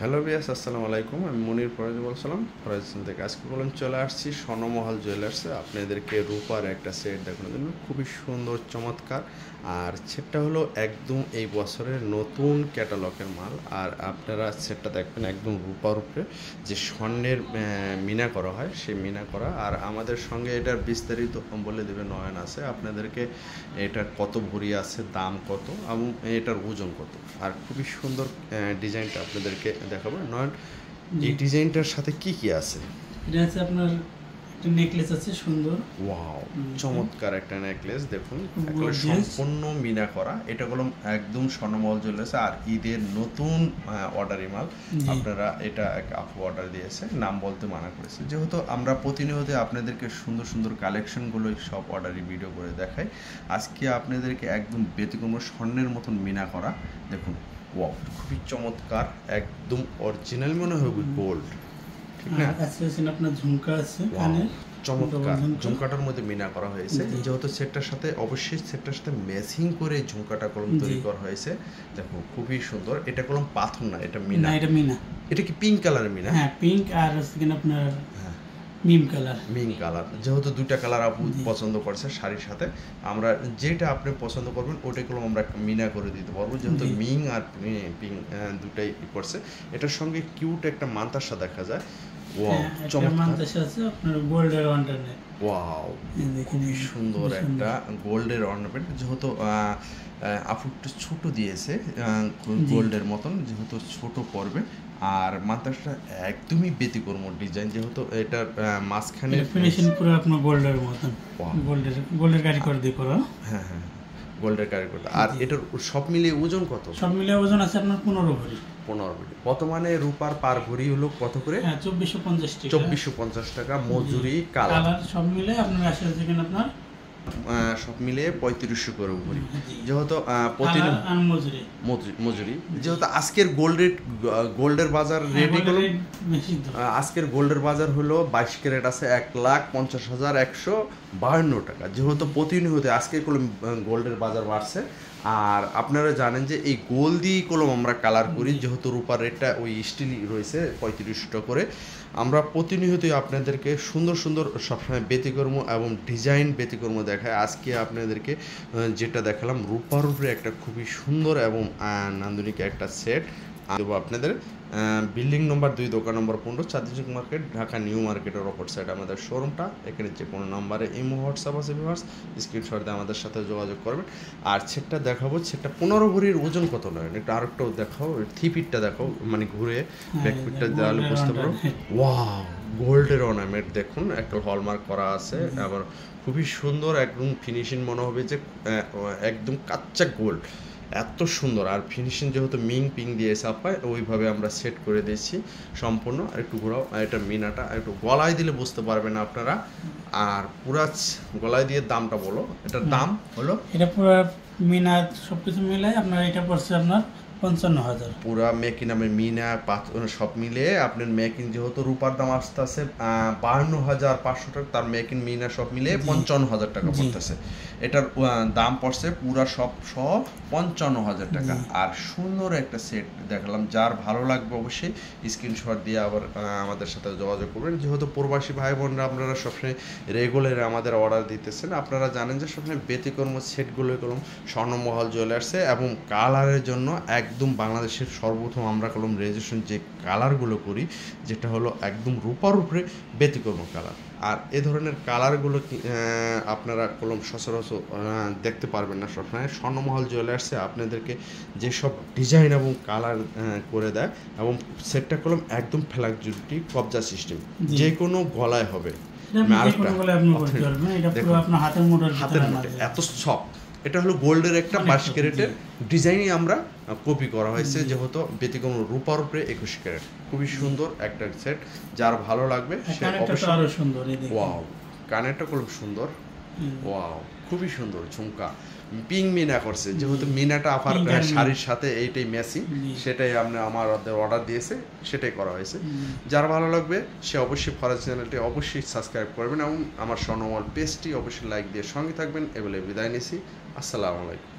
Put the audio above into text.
Hello বিয়াস, আসসালামু আলাইকুম। আমি মনির ফরাজ বলছিলাম ফরাজ থেকে। আজকে বললাম চলে আসছি স্বর্ণমহল জুয়েলার্সে আপনাদেরকে রূপার একটা সেট দেখানোর জন্য। খুবই সুন্দর চমৎকার, আর সেটটা হলো একদম এই বছরের নতুন ক্যাটালগের মাল। আর আপনারা সেটটা দেখবেন একদম রূপার উপরে যে স্বর্ণের মিনা করা হয়, সেই মিনা করা। আর আমাদের সঙ্গে এটার বিস্তারিত বলে দেবে নয়ন আছে আপনাদেরকে, এটার কত ভরি আছে, দাম কত এবং এটার ওজন কত। আর খুবই সুন্দর ডিজাইনটা আপনাদেরকে দেখাবো। নয়ন, এই ডিজাইনটার সাথে কি কি আছে? এটা আছে আপনার একটা নেকলেস আছে সুন্দর। ওয়াও, চমৎকার একটা নেকলেস। দেখুন একেবারে সম্পূর্ণ মিনা করা। এটা হলো একদম স্বর্ণমহল জুয়েলার্স আর ঈদের নতুন অর্ডারি মাল। আপনারা এটা এক আপু অর্ডার দিয়েছে, নাম বলতে মানা করেছে। যেহেতু আমরা প্রতিনিয়ত আপনাদেরকে সুন্দর সুন্দর কালেকশনগুলো সব অর্ডারি ভিডিও করে দেখাই, আজকে আপনাদেরকে একদম ব্যতিক্রম স্বর্ণের মতন মিনা করা। দেখুন ওয়াও, খুবই চমৎকার, একদম অরিজিনাল মনে হবে গোল্ড, ঠিক না? আপনার ঝুমকা আছে, চমৎকার ঝুমকাটার মধ্যে মিনা করা হয়েছে। যেহেতু সেটটার সাথে অবশ্যই সেটটার সাথে ম্যাচিং করে ঝুমকাটা কলম তৈরি করা হয়েছে। দেখো খুবই সুন্দর। এটা কলম পাথর না, এটা মিনা। এটা মিনা। এটা কি পিঙ্ক কালারের মিনা? হ্যাঁ, পিঙ্ক আর আপনার মিম কালার। মিম কালার, যেহেতু দুইটা কালার আপু পছন্দ করছে শাড়ির সাথে, আমরা যেটা আপনি পছন্দ করবেন ওটাই কলম আমরা মিনা করে দিতে পারবো। যেহেতু মিং আর পিঙ্ক দুটাই করছে। এটার সঙ্গে কিউট একটা মান্তাসা দেখা যায়। ওয়াও, চমৎকার আছে আপনার গোল্ডের অর্নামেন্ট। ওয়াও, খুবই সুন্দর একটা গোল্ডের অর্নামেন্ট। যেহেতু আপু একটু ছোট দিয়েছে গোল্ডের মতন, যেহেতু ছোট পড়বে। আর মাথাটা একদমই ব্যতিক্রম ডিজাইন, যেহেতু এটার মাঝখানে ফিনিশিং পুরো আপনার গোল্ডের মতন, গোল্ডের কারিগর দিয়ে করা। হ্যাঁ, গোল্ডের কারিগর। আর এটার সব মিলিয়ে ওজন কত? সব মিলিয়ে ওজন আছে আপনার 15 ভরি। 15 ভরি। বর্তমানে রূপার পার ভরি হলো কত করে? 2450 টাকা। 2450 টাকা মজুরি, কালার সব মিলে আপনার আসে আপনার সব মিলিয়ে 3500 করে ভরি। যেহেতু মজুরি, যেহেতু আজকের গোল্ডের বাজার রেট হলো, আজকের গোল্ডের বাজার হলো 22 ক্যারেট আছে 1,50,152 টাকা। যেহেতু প্রতিনিয়ত আজকে গোল্ডের বাজার বাড়ছে। আর আপনারা জানেন যে এই গোল্ড দিয়েই কলম আমরা কালার করি। যেহেতু রূপার রেটটা ওই স্টিলই রয়েছে 3500 করে। আমরা প্রতিনিয়তই আপনাদেরকে সুন্দর সুন্দর সবসময় ব্যতিক্রম এবং ডিজাইন ব্যতিক্রম দেখায়। আজকে আপনাদেরকে যেটা দেখালাম রূপার উপরে একটা খুবই সুন্দর এবং নান্দনিক একটা সেট দেবো আপনাদের। বিল্ডিং নম্বর 2, দোকান নম্বর 15, চাঁদনি মার্কেট, ঢাকা নিউ মার্কেটের অপর সাইড আমাদের শোরুমটা। এখানে যে কোনো নাম্বারে ইমো, হোয়াটসঅ্যাপ আছে, ভিউয়ার্স স্ক্রিনশট দিয়ে আমাদের সাথে যোগাযোগ করবেন। আর সেটটা দেখাবো, সেটটা 15 ভরির ওজন কত নয়, একটু আরেকটাও দেখাও, থ্রিপিটটা দেখাও, মানে ঘুরে ব্যাকপিটটা দেওয়ালে বুঝতে পারো। ওয়াও, গোল্ডের অর্নামেন্ট দেখুন, একটা হলমার্ক করা আছে। আবার খুবই সুন্দর, একদম ফিনিশিং মনে হবে যে একদম কাচ্চা গোল্ড, এত সুন্দর। আর ফিনিশিং যেহেতু পিং দিয়েছে আপায়, ওইভাবে আমরা সেট করে দিয়েছি সম্পূর্ণ। আর একটু ঘোরাও, এটা মিনাটা একটু গলায় দিলে বুঝতে পারবেন আপনারা। আর পুরা গলায় দিয়ে দামটা বলো, এটার দাম হলো, এটা পুরো মিনা সবকিছু মিলাই আপনার এটা পড়ছে আপনার 55,000। পুরা মেকিং নামে মিনা সব মিলিয়ে আপনার মেকিং, যেহেতু রূপার দাম আসতে আছে 52,500 টাকা, তার মেকিং মিনা সব মিলিয়ে 55,000 টাকা পড়তেছে। এটার দাম পড়ছে পুরা সব 55,000 টাকা। আর সুন্দর একটা সেট দেখালাম, যার ভালো লাগবে অবশ্যই স্ক্রিনশট দিয়ে আবার আমাদের সাথে যোগাযোগ করবেন। যেহেতু প্রবাসী ভাই বোনরা আপনারা সবসময় রেগুলার আমাদের অর্ডার দিতেছেন, আপনারা জানেন যে সবসময় ব্যতিক্রম সেটগুলো কলম স্বর্ণমহল জুয়েলার্সে, এবং কালারের জন্য একদম বাংলাদেশের সর্বপ্রথম আমরা কলম রেজিস্ট্রেশন যে কালারগুলো করি, যেটা হলো একদম রূপার উপরে ব্যতিক্রম কালার। আর এ ধরনের কালারগুলো আপনারা কলম সচরাচর দেখতে পারবেন না সবসময়। স্বর্ণমহল জুয়েলার্সে আপনাদেরকে যেসব ডিজাইন এবং কালার করে দেয়, এবং সেটটা কলম একদম ফ্ল্যাক্সিবিলিটি কবজা সিস্টেম, যে কোনো গলায় হবে। হাতের মুঠে এত সফট। এটা হলো গোল্ডের একটা 22 ক্যারেটের ডিজাইনই আমরা কপি করা হয়েছে, যেহেতু ব্যতিক্রম রূপার উপরে 21 ক্যারেট। খুবই সুন্দর একটা সেট, যার ভালো লাগবে সে অবশ্যই। ওয়াও, কানেরটা খুব সুন্দর। ওয়াও, খুবই সুন্দর ঝুমকা পিং মিনা করছে। যেহেতু মিনাটা আপার শাড়ির সাথে এইটাই ম্যাচিং, সেটাই আপনি আমাদের অর্ডার দিয়েছে, সেটাই করা হয়েছে। যার ভালো লাগবে সে অবশ্যই ফরাজ চ্যানেলটি অবশ্যই সাবস্ক্রাইব করবেন, এবং আমার স্বর্ণমহল পেজটি অবশ্যই লাইক দিয়ে সঙ্গে থাকবেন। এ বলে বিদায় নিছি। আসসালামু আলাইকুম।